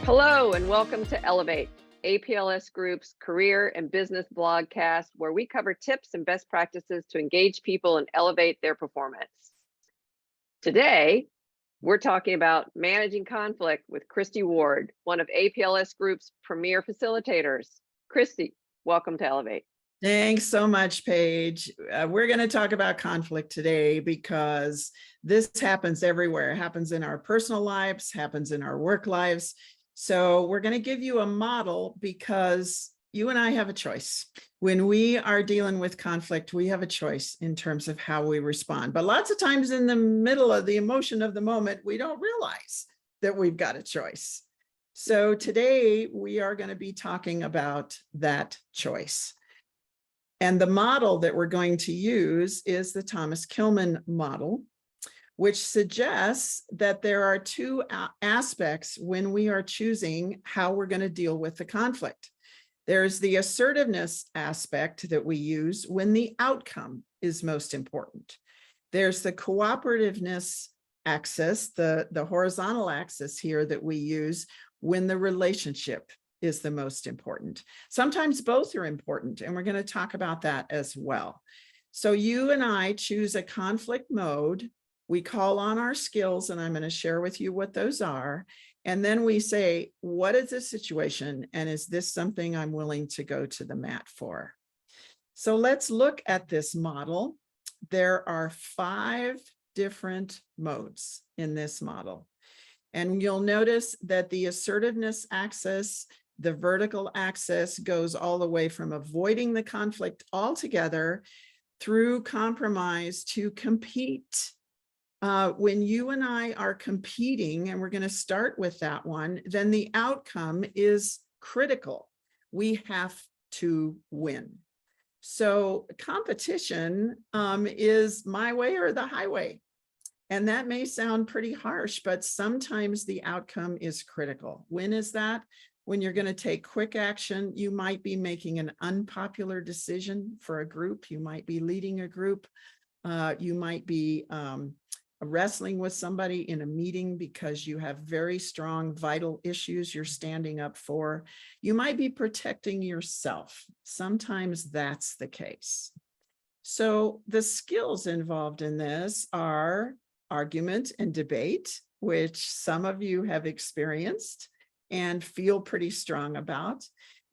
Hello and welcome to Elevate, APLS Group's career and business blogcast, where we cover tips and best practices to engage people and elevate their performance. Today, we're talking about managing conflict with Christie Ward, one of APLS Group's premier facilitators. Christie, welcome to Elevate. Thanks so much, Paige. We're going to talk about conflict today because this happens everywhere. It happens in our personal lives, happens in our work lives. So we're going to give you a model because you and I have a choice. When we are dealing with conflict, we have a choice in terms of how we respond. But lots of times in the middle of the emotion of the moment, we don't realize that we've got a choice. So today we are going to be talking about that choice. And the model that we're going to use is the Thomas Killmann model, which suggests that there are two aspects when we are choosing how we're going to deal with the conflict. There's the assertiveness aspect that we use when the outcome is most important. There's the cooperativeness axis, the horizontal axis here that we use when the relationship is the most important. Sometimes both are important, and we're going to talk about that as well. So you and I choose a conflict mode. We call on our skills, and I'm going to share with you what those are. And then we say, what is the situation? And is this something I'm willing to go to the mat for? So let's look at this model. There are 5 different modes in this model. And you'll notice that the assertiveness axis, the vertical axis, goes all the way from avoiding the conflict altogether through compromise to compete. When you and I are competing, and we're going to start with that one, then the outcome is critical. We have to win. So competition is my way or the highway. And that may sound pretty harsh, but sometimes the outcome is critical. When is that? When you're going to take quick action. You might be making an unpopular decision for a group. You might be leading a group. You might be wrestling with somebody in a meeting because you have very strong vital issues you're standing up for. You might be protecting yourself. Sometimes that's the case. So the skills involved in this are argument and debate, which some of you have experienced and feel pretty strong about.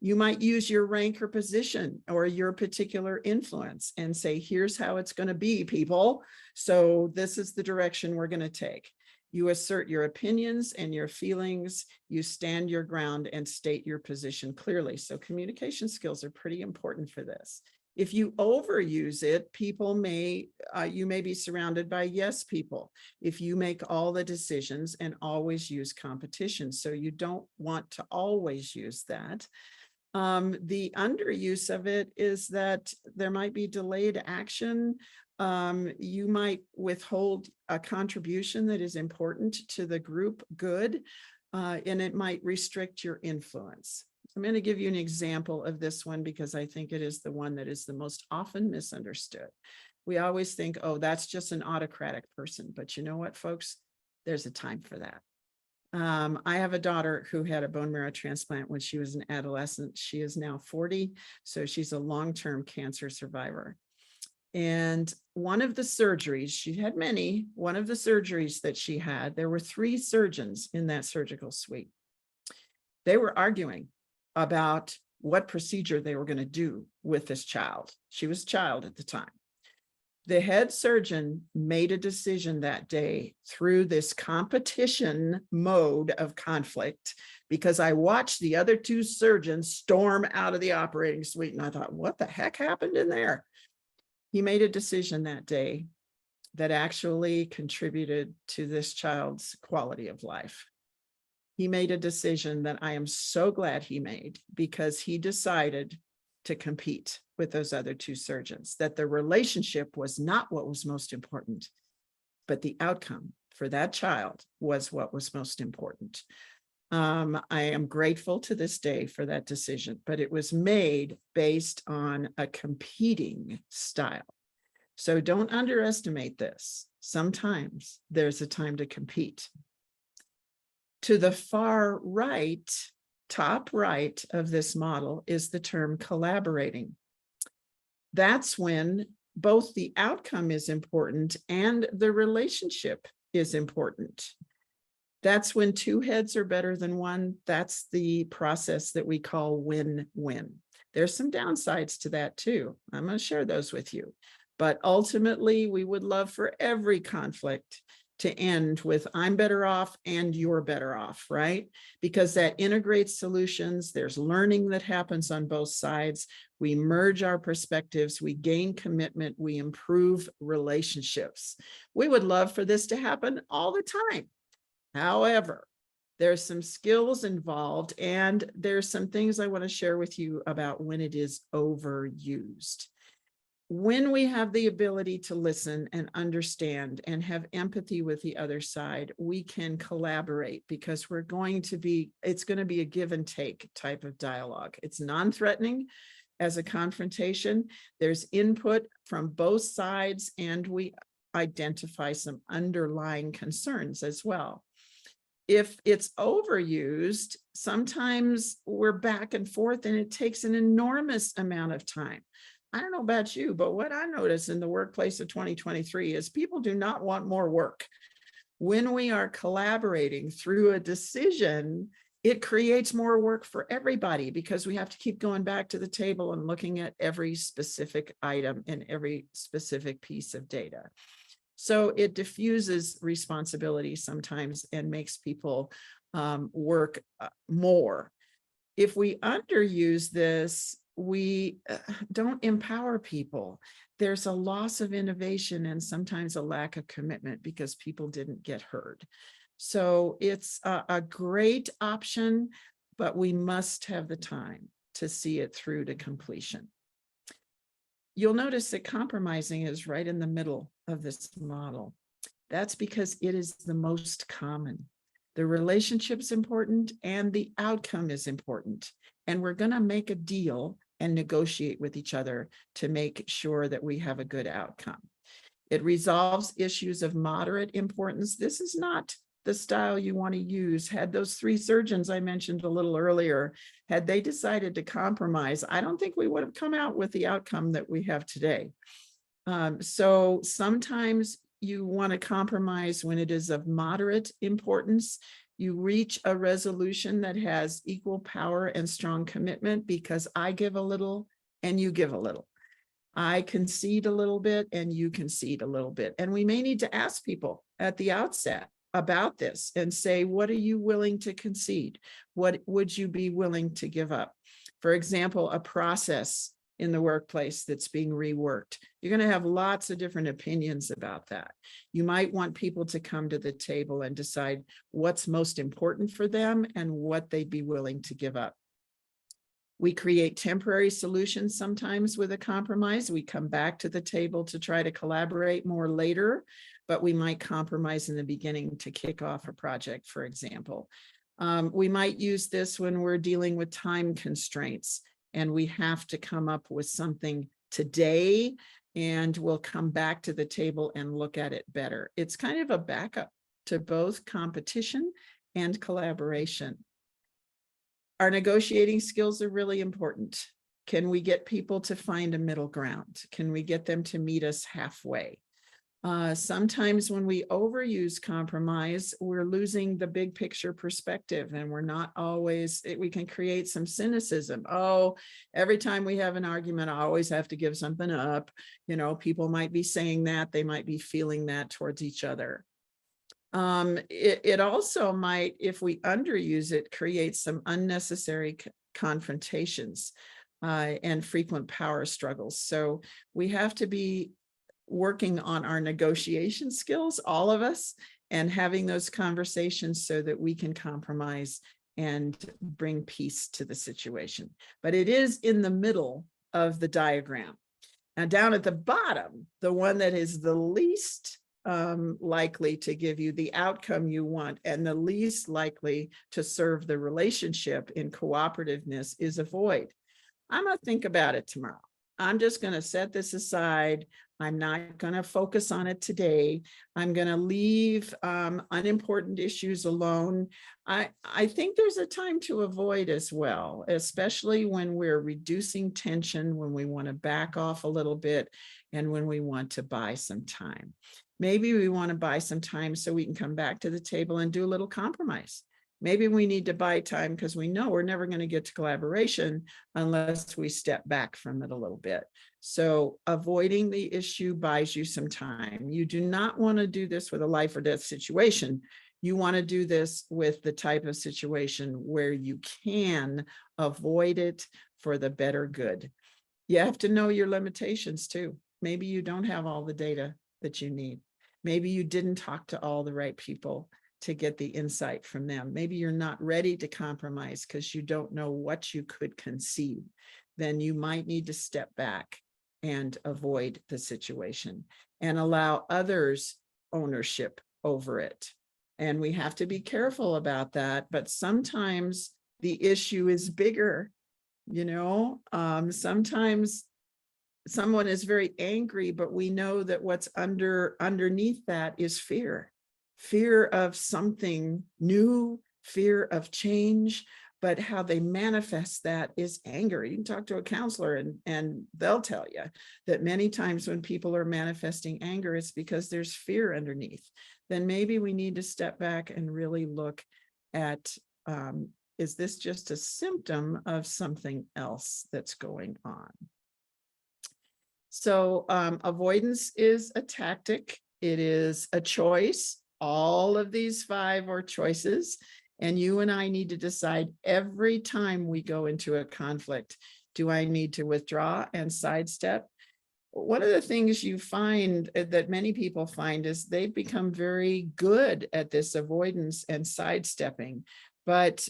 You might use your rank or position or your particular influence and say, here's how it's going to be, people. So this is the direction we're going to take. You assert your opinions and your feelings. You stand your ground and state your position clearly. So communication skills are pretty important for this. If you overuse it, you may be surrounded by yes people if you make all the decisions and always use competition. So you don't want to always use that. The underuse of it is that there might be delayed action. You might withhold a contribution that is important to the group good, and it might restrict your influence. I'm going to give you an example of this one because I think it is the one that is the most often misunderstood. We always think, oh, that's just an autocratic person. But you know what, folks? There's a time for that. I have a daughter who had a bone marrow transplant when she was an adolescent. She is now 40, so she's a long-term cancer survivor. And one of the surgeries, she had many, one of the surgeries that she had, there were 3 surgeons in that surgical suite. They were arguing about what procedure they were going to do with this child. She was a child at the time. The head surgeon made a decision that day through this competition mode of conflict, because I watched the other 2 surgeons storm out of the operating suite, and I thought, what the heck happened in there? He made a decision that day that actually contributed to this child's quality of life. He made a decision that I am so glad he made, because he decided to compete with those other 2 surgeons, that the relationship was not what was most important, but the outcome for that child was what was most important. I am grateful to this day for that decision, but it was made based on a competing style. So don't underestimate this. Sometimes there's a time to compete. To the far right, top right of this model is the term collaborating. That's when both the outcome is important and the relationship is important. That's when two heads are better than one. That's the process that we call win-win. There's some downsides to that too. I'm going to share those with you. But ultimately, we would love for every conflict to end with I'm better off and you're better off, right? Because that integrates solutions. There's learning that happens on both sides. We merge our perspectives, we gain commitment, we improve relationships. We would love for this to happen all the time. However, there's some skills involved, and there's some things I want to share with you about when it is overused. When we have the ability to listen and understand and have empathy with the other side, we can collaborate because it's going to be a give and take type of dialogue. It's non-threatening as a confrontation. There's input from both sides, and we identify some underlying concerns as well. If it's overused, sometimes we're back and forth and it takes an enormous amount of time. I don't know about you, but what I notice in the workplace of 2023 is people do not want more work. When we are collaborating through a decision, it creates more work for everybody because we have to keep going back to the table and looking at every specific item and every specific piece of data. So it diffuses responsibility sometimes and makes people work more. If we underuse this, we don't empower people. There's a loss of innovation and sometimes a lack of commitment because people didn't get heard. So it's a great option, but we must have the time to see it through to completion. You'll notice that compromising is right in the middle of this model. That's because it is the most common. The relationship's important and the outcome is important. And we're going to make a deal and negotiate with each other to make sure that we have a good outcome. It resolves issues of moderate importance. This is not the style you want to use. Had those three surgeons I mentioned a little earlier, had they decided to compromise, I don't think we would have come out with the outcome that we have today. So sometimes you want to compromise when it is of moderate importance. You reach a resolution that has equal power and strong commitment because I give a little and you give a little. I concede a little bit and you concede a little bit. And we may need to ask people at the outset about this and say, what are you willing to concede? What would you be willing to give up? For example, a process in the workplace that's being reworked. You're going to have lots of different opinions about that. You might want people to come to the table and decide what's most important for them and what they'd be willing to give up. We create temporary solutions sometimes with a compromise. We come back to the table to try to collaborate more later, but we might compromise in the beginning to kick off a project, for example. We might use this when we're dealing with time constraints and we have to come up with something today, and we'll come back to the table and look at it better. It's kind of a backup to both competition and collaboration. Our negotiating skills are really important. Can we get people to find a middle ground? Can we get them to meet us halfway? Sometimes when we overuse compromise, we're losing the big picture perspective and we're not always, we can create some cynicism. Oh, every time we have an argument, I always have to give something up. You know, people might be saying that, they might be feeling that towards each other. It also might, if we underuse it, create some unnecessary confrontations and frequent power struggles. So we have to be working on our negotiation skills, all of us, and having those conversations so that we can compromise and bring peace to the situation. But it is in the middle of the diagram. Now down at the bottom, the one that is the least likely to give you the outcome you want and the least likely to serve the relationship in cooperativeness is avoid. I'm going to think about it tomorrow. I'm just going to set this aside. I'm not going to focus on it today. I'm going to leave unimportant issues alone. I think there's a time to avoid as well, especially when we're reducing tension, when we want to back off a little bit, and when we want to buy some time. Maybe we want to buy some time so we can come back to the table and do a little compromise. Maybe we need to buy time because we know we're never going to get to collaboration unless we step back from it a little bit. So avoiding the issue buys you some time. You do not want to do this with a life or death situation. You want to do this with the type of situation where you can avoid it for the better good. You have to know your limitations too. Maybe you don't have all the data that you need. Maybe you didn't talk to all the right people to get the insight from them. Maybe you're not ready to compromise because you don't know what you could concede. Then you might need to step back and avoid the situation and allow others ownership over it. And we have to be careful about that. But sometimes the issue is bigger. Sometimes someone is very angry, but we know that what's underneath that is fear of something new, fear of change, but how they manifest that is anger. You can talk to a counselor and they'll tell you that many times when people are manifesting anger, it's because there's fear underneath. Then maybe we need to step back and really look at, is this just a symptom of something else that's going on? So avoidance is a tactic. It is a choice. All of these 5 are choices, and you and I need to decide every time we go into a conflict, do I need to withdraw and sidestep? One of the things you find that many people find is they've become very good at this avoidance and sidestepping. But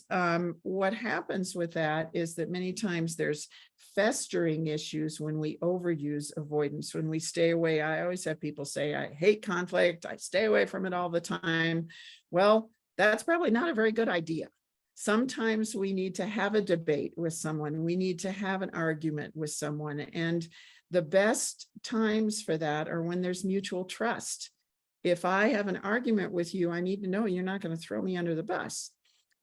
what happens with that is that many times there's festering issues when we overuse avoidance, when we stay away. I always have people say, I hate conflict, I stay away from it all the time. Well, that's probably not a very good idea. Sometimes we need to have a debate with someone. We need to have an argument with someone. And the best times for that are when there's mutual trust. If I have an argument with you, I need to know you're not going to throw me under the bus.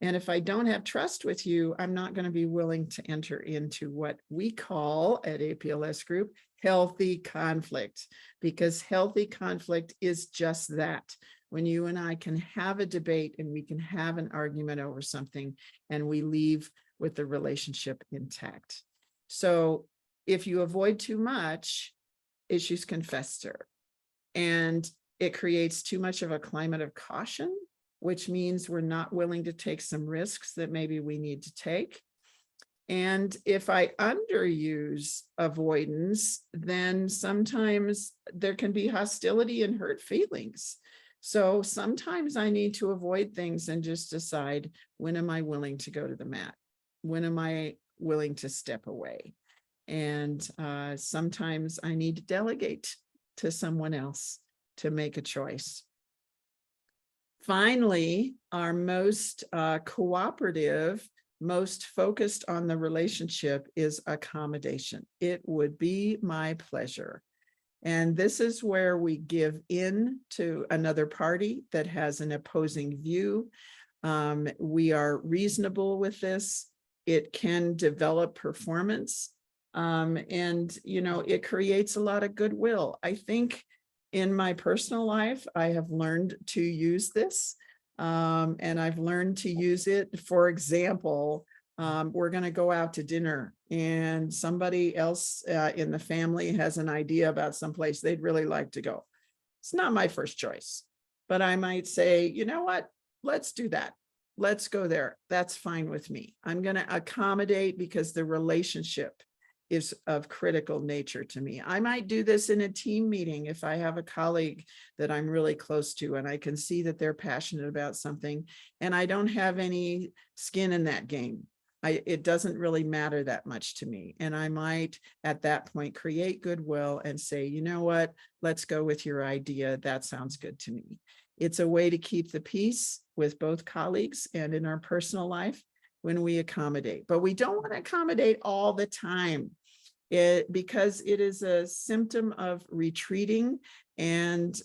And if I don't have trust with you, I'm not going to be willing to enter into what we call at APLS Group healthy conflict, because healthy conflict is just that. When you and I can have a debate and we can have an argument over something and we leave with the relationship intact. So if you avoid too much, issues can fester, and it creates too much of a climate of caution, which means we're not willing to take some risks that maybe we need to take. And if I underuse avoidance, then sometimes there can be hostility and hurt feelings. So sometimes I need to avoid things and just decide, when am I willing to go to the mat? When am I willing to step away? And sometimes I need to delegate to someone else to make a choice. Finally, our most cooperative, most focused on the relationship is accommodation. It would be my pleasure. And this is where we give in to another party that has an opposing view. We are reasonable with this. It can develop performance. And, it creates a lot of goodwill. I think in my personal life, I have learned to use this, and I've learned to use it. For example, we're going to go out to dinner and somebody else in the family has an idea about someplace they'd really like to go. It's not my first choice, but I might say, you know what, let's do that. Let's go there. That's fine with me. I'm going to accommodate because the relationship is of critical nature to me. I might do this in a team meeting if I have a colleague that I'm really close to and I can see that they're passionate about something and I don't have any skin in that game. It doesn't really matter that much to me. And I might at that point create goodwill and say, you know what, let's go with your idea. That sounds good to me. It's a way to keep the peace with both colleagues and in our personal life when we accommodate, but we don't want to accommodate all the time. because it is a symptom of retreating, and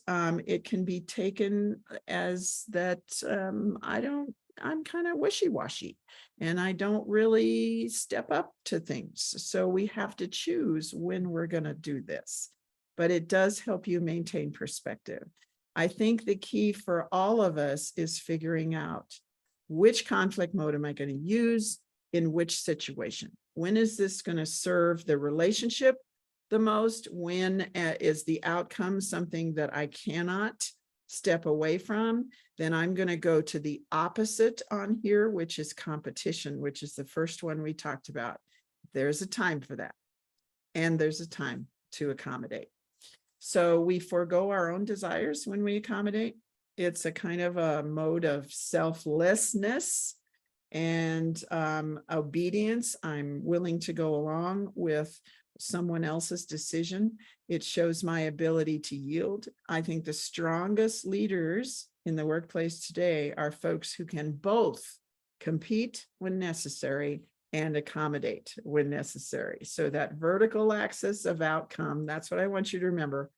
it can be taken as that I'm kind of wishy-washy and I don't really step up to things. So we have to choose when we're going to do this, but it does help you maintain perspective. I think the key for all of us is figuring out which conflict mode am I going to use in which situation. When is this going to serve the relationship the most? When is the outcome something that I cannot step away from? Then I'm going to go to the opposite on here, which is competition, which is the first one we talked about. There's a time for that, and there's a time to accommodate. So we forego our own desires when we accommodate. It's a kind of a mode of selflessness and obedience. I'm willing to go along with someone else's decision. It shows my ability to yield. I think the strongest leaders in the workplace today are folks who can both compete when necessary and accommodate when necessary. So that vertical axis of outcome, that's what I want you to remember.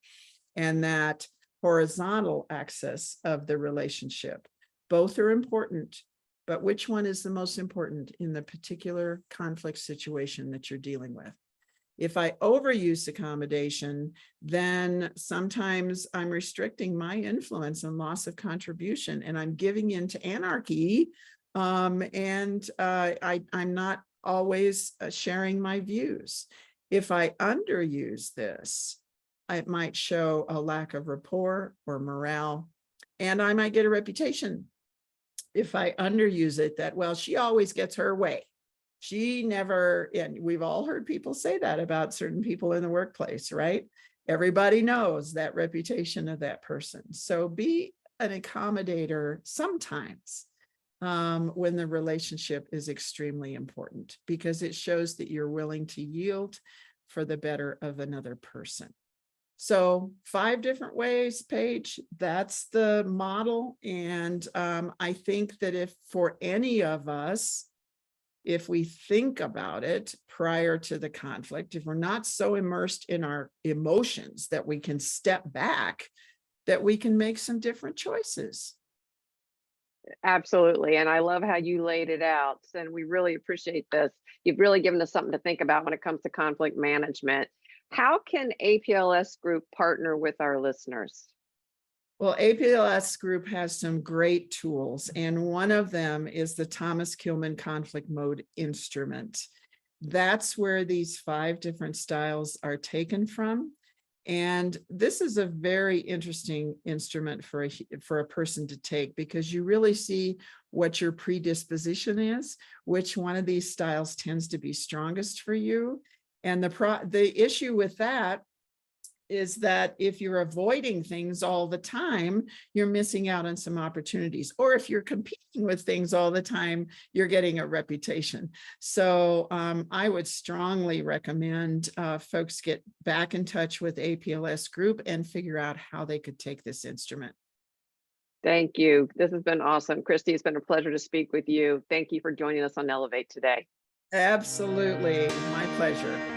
And that horizontal axis of the relationship. Both are important, but which one is the most important in the particular conflict situation that you're dealing with? If I overuse accommodation, then sometimes I'm restricting my influence and loss of contribution, and I'm giving into anarchy. I'm not always sharing my views. If I underuse this, it might show a lack of rapport or morale, and I might get a reputation if I underuse it that, well, she always gets her way. She never, and we've all heard people say that about certain people in the workplace, right? Everybody knows that reputation of that person. So be an accommodator sometimes when the relationship is extremely important, because it shows that you're willing to yield for the better of another person. So 5 different ways, Paige, that's the model. And I think that if for any of us, if we think about it prior to the conflict, if we're not so immersed in our emotions that we can step back, that we can make some different choices. Absolutely. And I love how you laid it out. And we really appreciate this. You've really given us something to think about when it comes to conflict management. How can APLS Group partner with our listeners? Well, APLS Group has some great tools, and one of them is the Thomas Killmann conflict mode instrument. That's where these 5 different styles are taken from. And this is a very interesting instrument for a person to take, because you really see what your predisposition is, which one of these styles tends to be strongest for you. And the issue with that is that if you're avoiding things all the time, you're missing out on some opportunities. Or if you're competing with things all the time, you're getting a reputation. So I would strongly recommend folks get back in touch with APLS Group and figure out how they could take this instrument. Thank you. This has been awesome. Christie, it's been a pleasure to speak with you. Thank you for joining us on Elevate today. Absolutely. My pleasure.